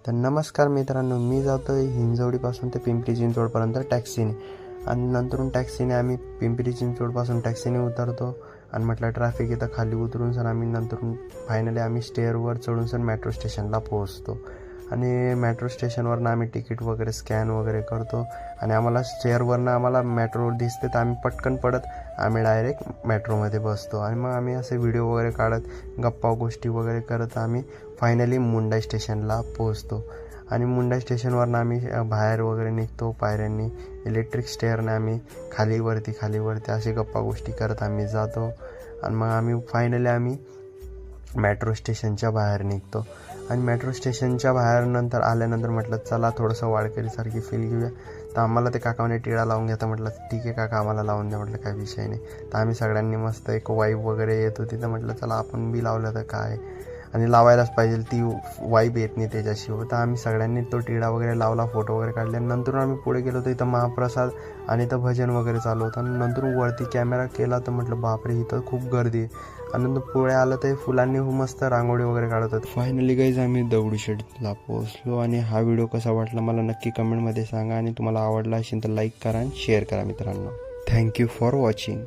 तर नमस्कार मित्रांनो, मी जातो आहे हिंजवडीपासून ते पिंपरी चिंचवडपर्यंत टॅक्सीने. आणि नंतरून टॅक्सीने आम्ही पिंपरी चिंचवडपासून टॅक्सीने उतरतो आणि म्हटलं ट्रॅफिक इथं खाली उतरून सर आम्ही नंतरून फायनली आम्ही स्टेअरवर चढून सर मेट्रो स्टेशनला पोहोचतो. आणि मेट्रो स्टेशनवरनं आम्ही तिकीट वगैरे स्कॅन वगैरे करतो आणि आम्हाला स्टेअरवरनं आम्हाला मेट्रो दिसते तर आम्ही पटकन पडत आम्ही डायरेक्ट मेट्रोमध्ये बसतो. आणि मग आम्ही असे व्हिडिओ वगैरे काढत गप्पा गोष्टी वगैरे करत आम्ही फायनली मुंडाई स्टेशनला पोहोचतो. आणि मुंडाई स्टेशनवरनं आम्ही बाहेर वगैरे निघतो पायऱ्यांनी. इलेक्ट्रिक स्टेअरने आम्ही खालीवरती अशी गप्पा गोष्टी करत आम्ही जातो. आणि मग आम्ही फायनली मेट्रो स्टेशनच्या बाहेर निघतो. आणि मेट्रो स्टेशनच्या बाहेर नंतर आल्यानंतर म्हटलं चला थोडंसं वाळकेरीसारखी फील घेऊया. तर आम्हाला ते काकाने टिळा लावून घेता. म्हटलं ठीक आहे काका, आम्हाला लावून द्या. म्हटलं काय विषय नाही. तर आम्ही सगळ्यांनी मस्त एक वाईब वगैरे येत होती तर म्हटलं चला आपण बी लावलं तर काय, आणि लावायलाच पाहिजे, ती वाईब येत नाही त्याच्याशिवाय. तर आम्ही सगळ्यांनी तो टिळा वगैरे लावला, फोटो वगैरे काढले. नंतर आम्ही पुढे गेलो तर इथं महाप्रसाद आणि इथं भजन वगैरे चालू होतं. आणि नंतर वरती कॅमेरा केला तर म्हटलं बापरे इथं खूप गर्दी आहे. आणि नंतर पुढे आलं तर फुलांनी मस्त रांगोळी वगैरे काढत होते. फायनली गाईज आम्ही दगडूशेठला पोहोचलो. आणि हा व्हिडिओ कसा वाटला मला नक्की कमेंटमध्ये सांगा. आणि तुम्हाला आवडला असेल तर लाईक करा आणि शेअर करा मित्रांनो. Thank you for watching.